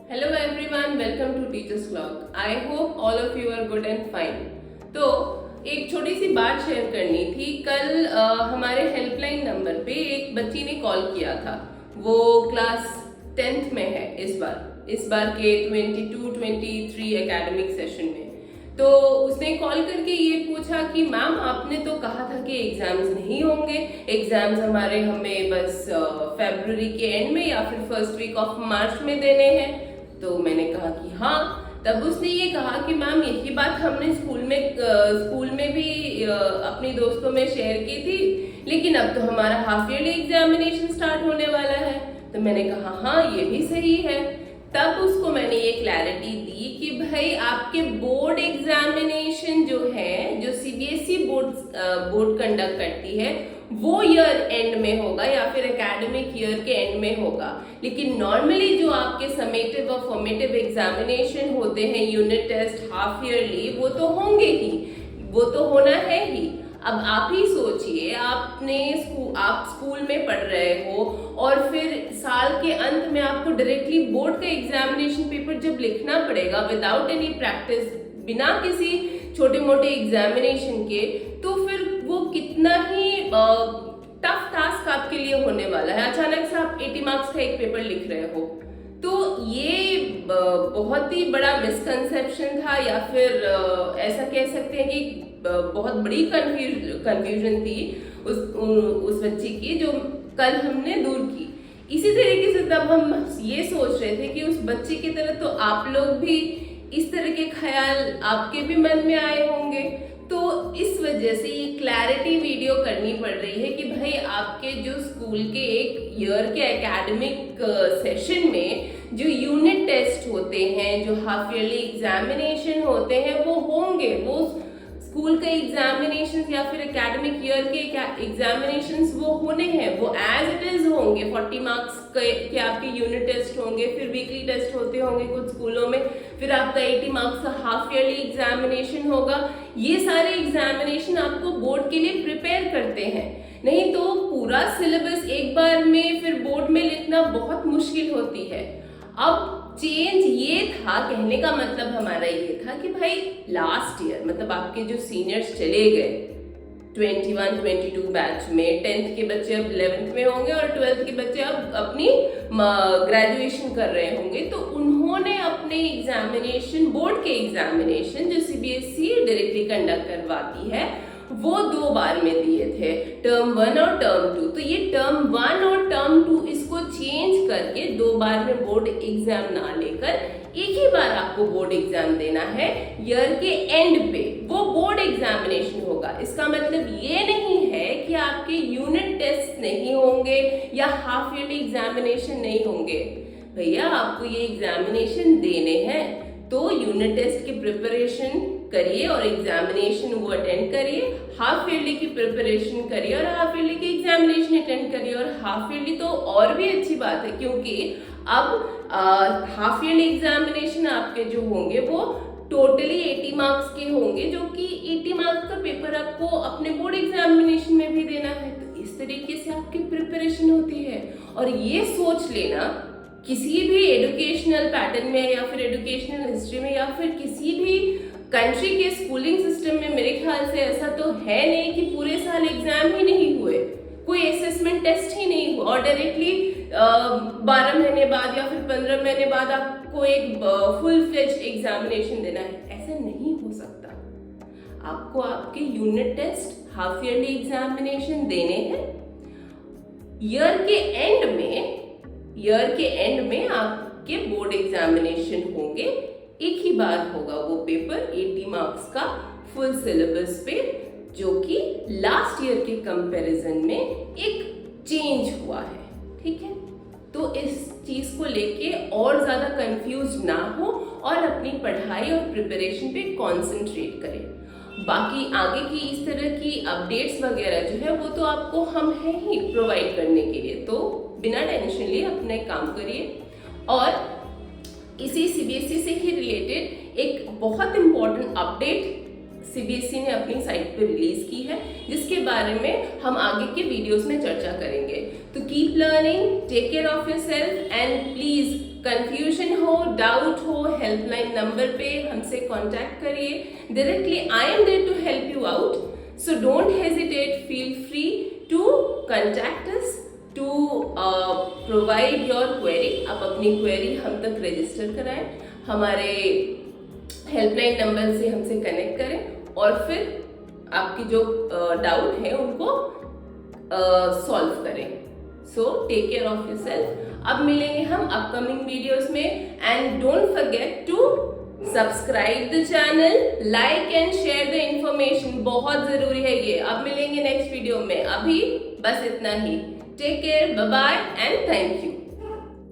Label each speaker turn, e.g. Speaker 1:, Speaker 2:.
Speaker 1: Hello everyone, welcome to Teachers Vlog. I hope all of you are good and fine. तो एक छोटी सी बात share करनी थी। कल हमारे हेल्पलाइन नंबर पे एक बच्ची ने कॉल किया था। वो क्लास 10th में है इस बार के 22-23 एकेडमिक सेशन में। तो उसने कॉल करके ये पूछा कि मैम आपने तो कहा था कि एग्जाम्स नहीं होंगे, एग्जाम्स हमें बस फरवरी के एंड में या फिर फर्स्ट वीक ऑफ मार्च में देने हैं। तो मैंने कहा कि हाँ। तब उसने ये कहा कि मैम यही बात हमने स्कूल में भी अपनी दोस्तों में शेयर की थी, लेकिन अब तो हमारा हाफ ईयरली एग्जामिनेशन स्टार्ट होने वाला है। तो मैंने कहा हाँ ये भी सही है। तब उसको मैंने ये क्लैरिटी दी कि भाई आपके बोर्ड एग्जामिनेशन जो है, जो सीबीएसई बोर्ड कंडक्ट करती है, वो ईयर एंड में होगा या फिर एकेडमिक ईयर के एंड में होगा। लेकिन नॉर्मली जो आपके समेटिव और फॉर्मेटिव एग्जामिनेशन होते हैं, यूनिट टेस्ट हाफ ईयरली, वो तो होंगे ही, वो तो होना है ही। अब आप ही सोचिए, आप स्कूल में पढ़ रहे हो और फिर साल के अंत में आपको डायरेक्टली बोर्ड का एग्जामिनेशन पेपर जब लिखना पड़ेगा विदाउट एनी प्रैक्टिस, बिना किसी छोटे मोटे एग्जामिनेशन के, तो फिर वो कितना ही टफ टास्क आपके लिए होने वाला है। अचानक से आप 80 मार्क्स का एक पेपर लिख रहे हो, तो ये बहुत ही बड़ा मिसकंसेप्शन था, या फिर ऐसा कह सकते हैं कि बहुत बड़ी कंफ्यूजन थी उस बच्ची की, जो कल हमने दूर की। इसी तरीके से तब हम ये सोच रहे थे कि उस बच्ची की तरह तो आप लोग भी इस तरह के ख्याल आपके भी मन में आए होंगे। तो इस वजह से ये क्लैरिटी वीडियो करनी पड़ रही है कि भाई आपके जो स्कूल के एक ईयर के एकेडमिक सेशन में जो यूनिट टेस्ट होते हैं, जो हाफ ईयरली एग्जामिनेशन होते हैं, वो होंगे। वो स्कूल के एग्जामिनेशन या फिर एकेडमिक ईयर के एग्जामिनेशंस वो होने हैं, वो एज इट इज होंगे। 40 मार्क्स के आपके यूनिट टेस्ट होंगे, फिर वीकली टेस्ट होते होंगे कुछ स्कूलों में, फिर आपका 80 मार्क्स का हाफ ईयरली एग्जामिनेशन होगा। ये सारे एग्जामिनेशन आपको बोर्ड के लिए प्रिपेयर करते हैं, नहीं तो पूरा सिलेबस एक बार में फिर बोर्ड में लिखना बहुत मुश्किल होती है। अब चेंज ये था, कहने का मतलब हमारा ये था कि भाई लास्ट ईयर, मतलब आपके जो सीनियर्स चले गए 21-22 बैच में, 10th के बच्चे अब 11th में होंगे और 12th के बच्चे अब अपनी ग्रेजुएशन कर रहे होंगे, तो उन्होंने अपने एग्जामिनेशन, बोर्ड के एग्जामिनेशन जो सीबीएसई डायरेक्टली कंडक्ट करवाती है, वो 2 बार में दिए थे, टर्म 1 और टर्म 2। तो ये टर्म 1 और टर्म 2 इसको चेंज करके 2 बार में बोर्ड एग्जाम ना लेकर एक ही बार आपको बोर्ड एग्जाम देना है ईयर के एंड पे, वो बोर्ड एग्जामिनेशन होगा। इसका मतलब ये नहीं है कि आपके यूनिट टेस्ट नहीं होंगे या हाफ ईयरली एग्जामिनेशन नहीं होंगे। भैया आपको ये एग्जामिनेशन देने हैं तो यूनिट टेस्ट की प्रिपरेशन करिए और एग्जामिनेशन वो अटेंड करिए, हाफ ईयरली की प्रिपरेशन करिए और हाफ ईयरली की एग्जामिनेशन अटेंड करिए। और हाफ ईयरली तो और भी अच्छी बात है, क्योंकि अब हाफ ईयरली एग्जामिनेशन आपके जो होंगे वो टोटली 80 मार्क्स के होंगे, जो कि 80 मार्क्स का पेपर आपको अपने बोर्ड एग्जामिनेशन में भी देना है। तो इस तरीके से आपकी प्रिपरेशन होती है। और ये सोच लेना, किसी भी एजुकेशनल पैटर्न में या फिर एजुकेशनल हिस्ट्री में या फिर किसी भी कंट्री के स्कूलिंग सिस्टम में मेरे ख्याल से ऐसा तो है नहीं कि पूरे साल एग्जाम ही नहीं हुए, कोई असेसमेंट टेस्ट ही नहीं हुआ और डायरेक्टली 12 महीने बाद या फिर 15 महीने बाद आपको एक फुल फ्लेज्ड एग्जामिनेशन देना है। ऐसा नहीं हो सकता। आपको आपके unit test, half yearly examination देने हैं। ईयर के एंड में आपके बोर्ड एग्जामिनेशन होंगे, एक ही बार होगा वो पेपर 80 मार्क्स का फुल सिलेबस पे, जो कि लास्ट ईयर के कंपैरिजन में एक चेंज हुआ है। ठीक है, तो इस चीज को लेके और ज्यादा कंफ्यूज ना हो और अपनी पढ़ाई और प्रिपरेशन पे कंसंट्रेट करें। बाकी आगे की इस तरह की अपडेट्स वगैरह जो है वो तो आपको हम है ही प्रोवाइड करने के लिए, तो बिना टेंशन लिए अपने काम करिए। और इसी सीबीएसई से ही रिलेटेड एक बहुत इंपॉर्टेंट अपडेट सीबीएसई ने अपनी साइट पे रिलीज की है, जिसके बारे में हम आगे के वीडियोस में चर्चा करेंगे। तो keep learning, take care of yourself and please confusion हो, डाउट हो, हेल्पलाइन नंबर पे हमसे कांटेक्ट करिए directly. I am there to help you out, so don't hesitate, feel free to contact us to provide your query। आप अपनी query हम तक register कराएं, हमारे हेल्पलाइन नंबर से हमसे कनेक्ट करें और फिर आपकी जो डाउट है उनको सॉल्व करें। So take care of yourself. अब मिलेंगे हम अपकमिंग वीडियोस में and don't forget to subscribe the channel, like and share the information, बहुत जरूरी है ये। अब मिलेंगे नेक्स्ट वीडियो में, अभी बस इतना ही। Take care, bye bye and thank you.